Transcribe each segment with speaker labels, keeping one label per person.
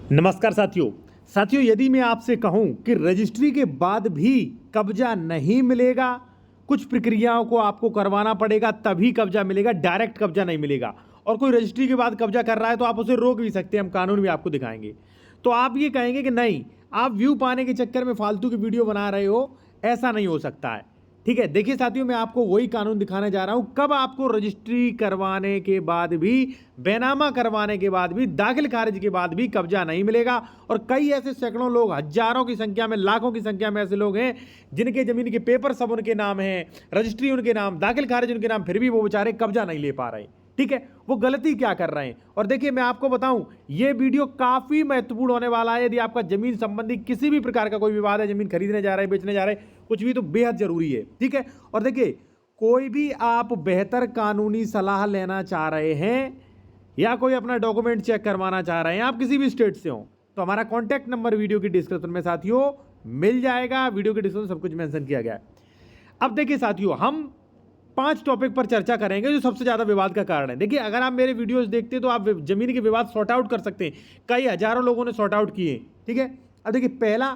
Speaker 1: नमस्कार साथियों, यदि मैं आपसे कहूं कि रजिस्ट्री के बाद भी कब्जा नहीं मिलेगा, कुछ प्रक्रियाओं को आपको करवाना पड़ेगा तभी कब्जा मिलेगा, डायरेक्ट कब्जा नहीं मिलेगा। और कोई रजिस्ट्री के बाद कब्जा कर रहा है तो आप उसे रोक भी सकते हैं, हम कानून भी आपको दिखाएंगे। तो आप ये कहेंगे कि नहीं, आप व्यू पाने के चक्कर में फालतू की वीडियो बना रहे हो, ऐसा नहीं हो सकता है। ठीक है, देखिए साथियों, मैं आपको वही कानून दिखाने जा रहा हूं, कब आपको रजिस्ट्री करवाने के बाद भी, बैनामा करवाने के बाद भी, दाखिल खारिज के बाद भी कब्जा नहीं मिलेगा। और कई ऐसे सैकड़ों लोग, हजारों की संख्या में, लाखों की संख्या में ऐसे लोग हैं जिनके जमीन के पेपर सब उनके नाम है, रजिस्ट्री उनके नाम, दाखिल खारिज उनके नाम, फिर भी वो बेचारे कब्जा नहीं ले पा रहे। ठीक है, वो गलती क्या कर रहे हैं। और देखिए, मैं आपको बताऊं, ये वीडियो काफी महत्वपूर्ण होने वाला है। यदि आपका जमीन संबंधी किसी भी प्रकार का कोई विवाद है, जमीन खरीदने जा रहे हैं, बेचने जा रहे हैं, कुछ भी, तो बेहद जरूरी है। ठीक है, और देखिए, कोई भी आप बेहतर कानूनी सलाह लेना चाह रहे हैं या कोई अपना डॉक्यूमेंट चेक करवाना चाह रहे हैं, आप किसी भी स्टेट से हो, तो हमारा कॉन्टैक्ट नंबर वीडियो की डिस्क्रिप्शन में साथियों मिल जाएगा। वीडियो की डिस्क्रिप्शन सब कुछ मेंशन किया गया है। अब देखिए साथियों, हम 5 टॉपिक पर चर्चा करेंगे जो सबसे ज्यादा विवाद का कारण है। देखिए, अगर आप मेरे वीडियोस देखते हैं तो आप जमीन के विवाद सॉर्ट आउट कर सकते हैं। कई हजारों लोगों ने सॉर्ट आउट किए। ठीक है, अब देखिए, पहला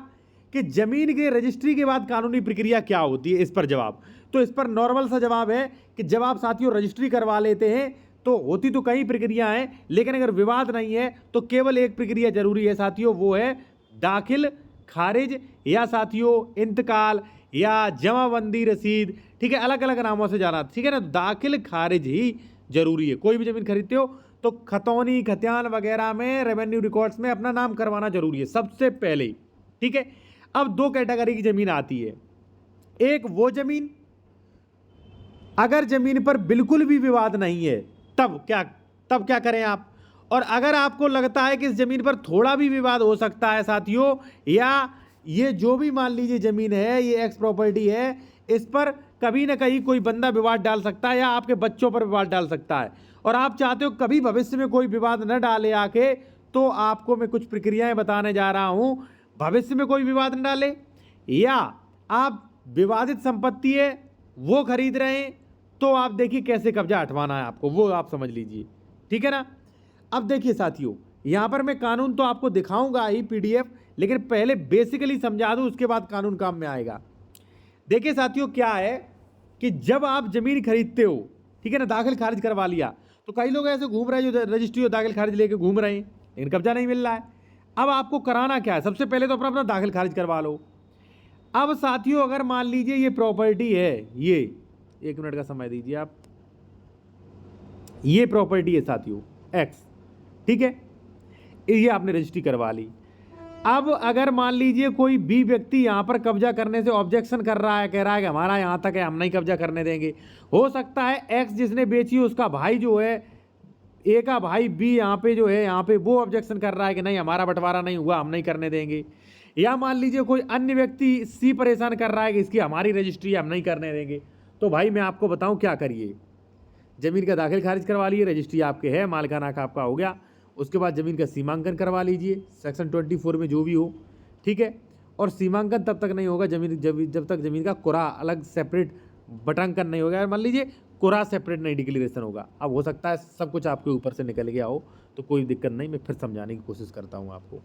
Speaker 1: कि जमीन के रजिस्ट्री के बाद कानूनी प्रक्रिया क्या होती है, इस पर जवाब। तो इस पर नॉर्मल सा जवाब है कि जब आप साथियों रजिस्ट्री करवा लेते हैं तो होती तो कई प्रक्रिया हैं, लेकिन अगर विवाद नहीं है तो केवल एक प्रक्रिया जरूरी है साथियों, वो है दाखिल खारिज या साथियों इंतकाल या जमाबंदी रसीद। ठीक है, अलग अलग नामों से जाना, ठीक है ना। दाखिल खारिज ही जरूरी है। कोई भी जमीन खरीदते हो तो खतौनी, खतियान वगैरह में, रेवेन्यू रिकॉर्ड्स में अपना नाम करवाना जरूरी है सबसे पहले। ठीक है, अब 2 कैटेगरी की जमीन आती है। एक वो जमीन, अगर जमीन पर बिल्कुल भी विवाद नहीं है, तब क्या करें आप। और अगर आपको लगता है कि इस जमीन पर थोड़ा भी विवाद हो सकता है साथियों, या ये जो भी मान लीजिए जमीन है, ये एक्स प्रॉपर्टी है, इस पर कभी ना कहीं कोई बंदा विवाद डाल सकता है या आपके बच्चों पर विवाद डाल सकता है, और आप चाहते हो कभी भविष्य में कोई विवाद न डाले आके, तो आपको मैं कुछ प्रक्रियाएं बताने जा रहा हूं, भविष्य में कोई विवाद न डाले। या आप विवादित संपत्ति है वो खरीद रहे हैं, तो आप देखिए कैसे कब्जा हटवाना है आपको, वो आप समझ लीजिए। ठीक है ना। अब देखिए साथियों, यहां पर मैं कानून तो आपको दिखाऊंगा ही पीडीएफ, लेकिन पहले बेसिकली समझा दूं, उसके बाद कानून काम में आएगा। देखिए साथियों, क्या है कि जब आप जमीन खरीदते हो, ठीक है ना, दाखिल खारिज करवा लिया, तो कई लोग ऐसे घूम रहे हैं जो रजिस्ट्री और दाखिल खारिज लेके घूम रहे हैं, लेकिन कब्जा नहीं मिल रहा है। अब आपको कराना क्या है, सबसे पहले तो अपना अपना दाखिल खारिज करवा लो। अब साथियों, अगर मान लीजिए ये प्रॉपर्टी है, ये 1 मिनट का समय दीजिए आप, ये प्रॉपर्टी है साथियों एक्स, ठीक है, ये आपने रजिस्ट्री करवा ली। अब अगर मान लीजिए कोई बी व्यक्ति यहां पर कब्जा करने से ऑब्जेक्शन कर रहा है, कह रहा है कि हमारा यहां तक है, हम नहीं कब्जा करने देंगे। हो सकता है एक्स जिसने बेची उसका भाई जो है, ए का भाई बी यहाँ पे जो है, यहाँ पे वो ऑब्जेक्शन कर रहा है कि नहीं, हमारा बंटवारा नहीं हुआ, हम नहीं करने देंगे। या मान लीजिए कोई अन्य व्यक्ति सी परेशान कर रहा है कि इसकी हमारी रजिस्ट्री हम नहीं करने देंगे। तो भाई मैं आपको बताऊं क्या करिए, जमीन का दाखिल खारिज करवा लिए, रजिस्ट्री आपके है, मालिकाना का आपका हो गया। उसके बाद जमीन का सीमांकन करवा लीजिए, सेक्शन 24 में जो भी हो, ठीक है। और सीमांकन तब तक नहीं होगा जब तक जमीन का कुरा अलग सेपरेट बटांकन नहीं होगा। मान लीजिए कुरा सेपरेट नहीं डिक्लेरेशन होगा। अब हो सकता है सब कुछ आपके ऊपर से निकल गया हो, तो कोई दिक्कत नहीं, मैं फिर समझाने की कोशिश करता हूँ आपको।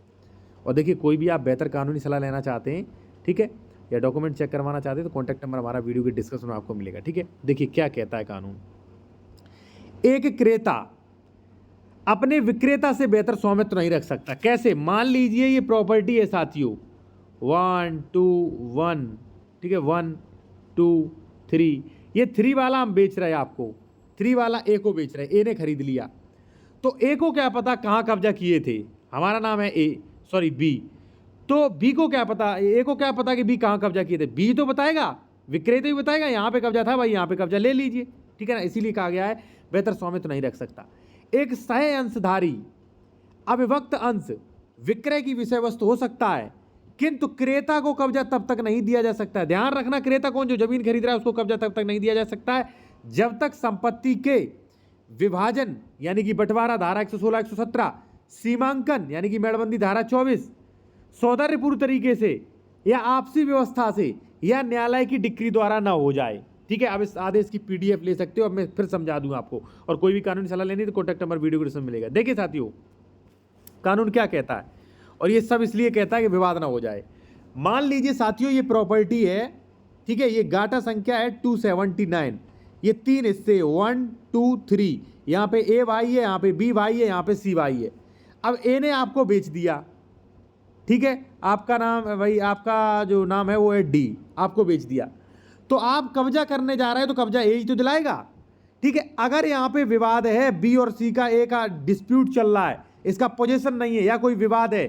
Speaker 1: और देखिए, कोई भी आप बेहतर कानूनी सलाह लेना चाहते हैं, ठीक है, या डॉक्यूमेंट चेक करवाना चाहते हैं, तो कॉन्टैक्ट नंबर हमारा वीडियो के डिस्क्रिप्शन में आपको मिलेगा। ठीक है, देखिए क्या कहता है कानून। एक क्रेता अपने विक्रेता से बेहतर स्वामित्व नहीं रख सकता। कैसे, मान लीजिए ये प्रॉपर्टी है साथियों 1 2 1, ठीक है, 1 2 3, ये 3 वाला हम बेच रहे हैं आपको, 3 वाला ए को बेच रहे हैं, ए ने खरीद लिया। तो ए को क्या पता कहां कब्जा किए थे, हमारा नाम है ए, सॉरी बी, तो बी को क्या पता, ए को क्या पता कि बी कहां कब्जा किए थे, बी तो बताएगा, विक्रेता ही बताएगा यहां पे कब्जा था भाई, यहां पे कब्जा ले लीजिए। ठीक है ना, इसीलिए कहा गया है बेहतर स्वामित्व नहीं रख सकता। एक सह अंशधारी अविभक्त अंश विक्रय की विषय वस्तु हो सकता है, किंतु क्रेता को कब्जा तब तक नहीं दिया जा सकता है। ध्यान रखना, क्रेता कौन, जो जमीन खरीद रहा है, उसको कब्जा तब तक नहीं दिया जा सकता है जब तक संपत्ति के विभाजन यानी कि बंटवारा धारा 116 117, सीमांकन यानी कि मेड़बंदी धारा 24, सौदार्यपूर्ण तरीके से या आपसी व्यवस्था से या न्यायालय की डिक्री द्वारा न हो जाए। ठीक है, अब इस आदेश की पीडीएफ ले सकते हो, अब मैं फिर समझा दूंगा आपको। और कोई भी कानूनी सलाह लेनी तो कॉन्टैक्ट नंबर वीडियो को डिस्क्रिप्शन में मिलेगा। देखिए साथियों, कानून क्या कहता है। और ये सब इसलिए कहता है कि विवाद ना हो जाए। मान लीजिए साथियों ये प्रॉपर्टी है, ठीक है, ये गाटा संख्या है 279, ये 3 हिस्से 1 2 3, यहाँ पे ए वाई है, यहाँ पे बी वाई है, यहाँ पे सी वाई है। अब ए ने आपको बेच दिया, ठीक है, आपका नाम भाई, आपका जो नाम है वो है डी, आपको बेच दिया, तो आप कब्जा करने जा रहे हैं तो कब्जा ए ही तो दिलाएगा, ठीक है। अगर यहाँ पे विवाद है, बी और सी का ए का डिस्प्यूट चल रहा है, इसका पोजीशन नहीं है या कोई विवाद है,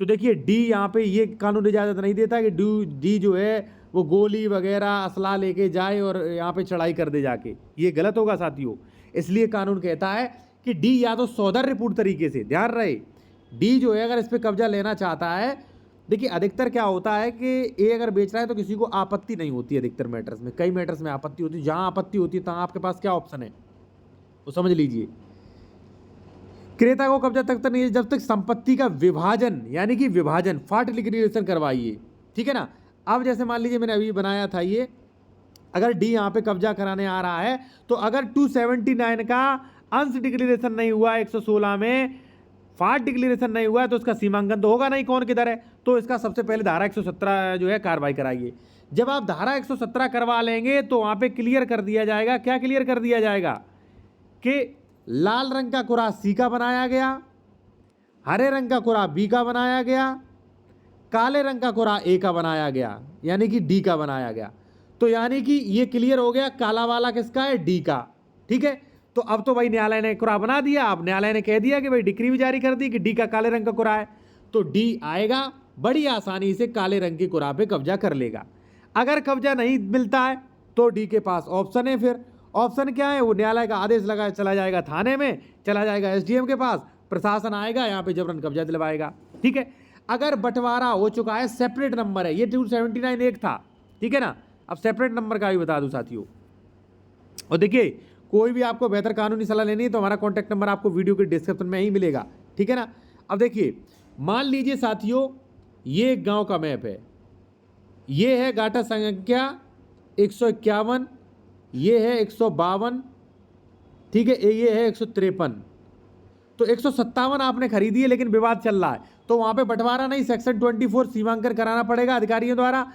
Speaker 1: तो देखिए डी यहाँ पे ये कानून इजाज़त नहीं देता कि डी जो है वो गोली वगैरह असला लेके जाए और यहाँ पे चढ़ाई कर दे जाके, ये गलत होगा साथियों। इसलिए कानून कहता है कि डी या तो सौदर्यपूर्ण तरीके से, ध्यान रहे, डी जो है अगर इस पर कब्जा लेना चाहता है, देखिए अधिकतर क्या होता है कि ए अगर बेच रहा है तो किसी को आपत्ति नहीं होती है, अधिकतर मैटर्स में, कई मैटर्स में आपत्ति होती है, जहाँ आपत्ति होती है तहाँ आपके पास क्या ऑप्शन है वो समझ लीजिए। क्रेता को कब्जा तक नहीं है जब तक संपत्ति का विभाजन, यानी कि विभाजन फाट लिक्विडेशन करवाइए, ठीक है ना। अब जैसे मान लीजिए मैंने अभी बनाया था ये, अगर डी यहाँ पे कब्जा कराने आ रहा है तो अगर 279 का अंश डिक्लेरेशन नहीं हुआ, 116 में फाट डिक्लेरेशन नहीं हुआ है तो उसका सीमांकन तो होगा नहीं कौन किधर है, तो इसका सबसे पहले धारा 117 जो है कार्रवाई कराइए। जब आप धारा 117 करवा लेंगे तो वहाँ पे क्लियर कर दिया जाएगा, क्या क्लियर कर दिया जाएगा कि लाल रंग का कुरा सी का बनाया गया, हरे रंग का कुरा बी का बनाया गया, काले रंग का कुरा ए का बनाया गया, यानी कि डी का बनाया गया। तो यानी कि ये क्लियर हो गया, काला वाला किसका है, डी का, ठीक है। तो अब तो भाई न्यायालय ने कुरा बना दिया, अब न्यायालय ने कह दिया कि भाई डिक्री भी जारी कर दी कि डी का काले रंग का कुरा है, तो डी आएगा बड़ी आसानी से काले रंग के कुरा पे कब्जा कर लेगा। अगर कब्जा नहीं मिलता है तो डी के पास ऑप्शन है, फिर ऑप्शन क्या है, वो न्यायालय का आदेश लगा चला जाएगा थाने में, चला जाएगा एसडीएम के पास, प्रशासन आएगा यहाँ पे जबरन कब्जा दिलवाएगा, ठीक है। अगर बंटवारा हो चुका है, सेपरेट नंबर है, ये 279 एक था, ठीक है ना, अब सेपरेट नंबर का भी बता दूं साथियों। और देखिए कोई भी आपको बेहतर कानूनी सलाह लेनी है तो हमारा कॉन्टैक्ट नंबर आपको वीडियो के डिस्क्रिप्शन में ही मिलेगा, ठीक है ना। अब देखिए मान लीजिए साथियों ये एक गांव का मैप है, ये है गाटा संख्या 151, ये है 152, ठीक है, ये है 153, तो 157 आपने खरीदी है लेकिन विवाद चल रहा है, तो वहाँ पे बंटवारा नहीं, सेक्शन 24 सीमांकन कराना पड़ेगा अधिकारियों द्वारा।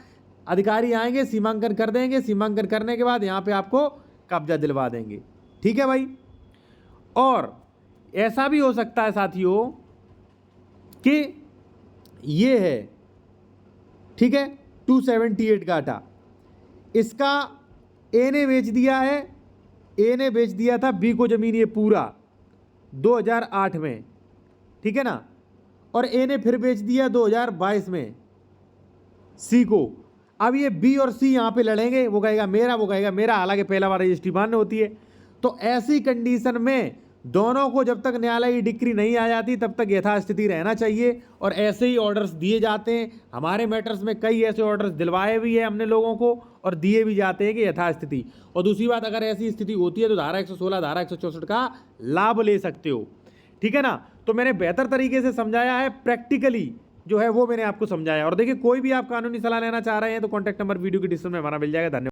Speaker 1: अधिकारी आएंगे, सीमांकन कर देंगे, सीमांकन करने के बाद यहाँ पे आपको कब्जा दिलवा देंगे, ठीक है भाई। और ऐसा भी हो सकता है साथियों कि ये है, ठीक है, 278 गाटा, इसका ए ने बेच दिया है, ए ने बेच दिया था बी को जमीन ये पूरा 2008 में, ठीक है ना, और ए ने फिर बेच दिया 2022 में सी को। अब ये बी और सी यहाँ पे लड़ेंगे, वो कहेगा मेरा, वो कहेगा मेरा, हालांकि पहला बार रजिस्ट्री मान्य होती है। तो ऐसी कंडीशन में दोनों को जब तक न्यायालय की डिक्री नहीं आ जाती तब तक यथास्थिति रहना चाहिए, और ऐसे ही ऑर्डर्स दिए जाते हैं। हमारे मैटर्स में कई ऐसे ऑर्डर्स दिलवाए भी हैं हमने लोगों को, और दिए भी जाते हैं कि यथास्थिति। और दूसरी बात, अगर ऐसी स्थिति होती है तो धारा 116 धारा 164 का लाभ ले सकते हो, ठीक है ना। तो मैंने बेहतर तरीके से समझाया है, प्रैक्टिकली जो है वो मैंने आपको समझाया। और देखिए कोई भी आप कानूनी सलाह लेना चाह रहे हैं तो कॉन्टैक्ट नंबर वीडियो की डिस्क्रिप्शन में हमारा मिल जाएगा। धन्यवाद।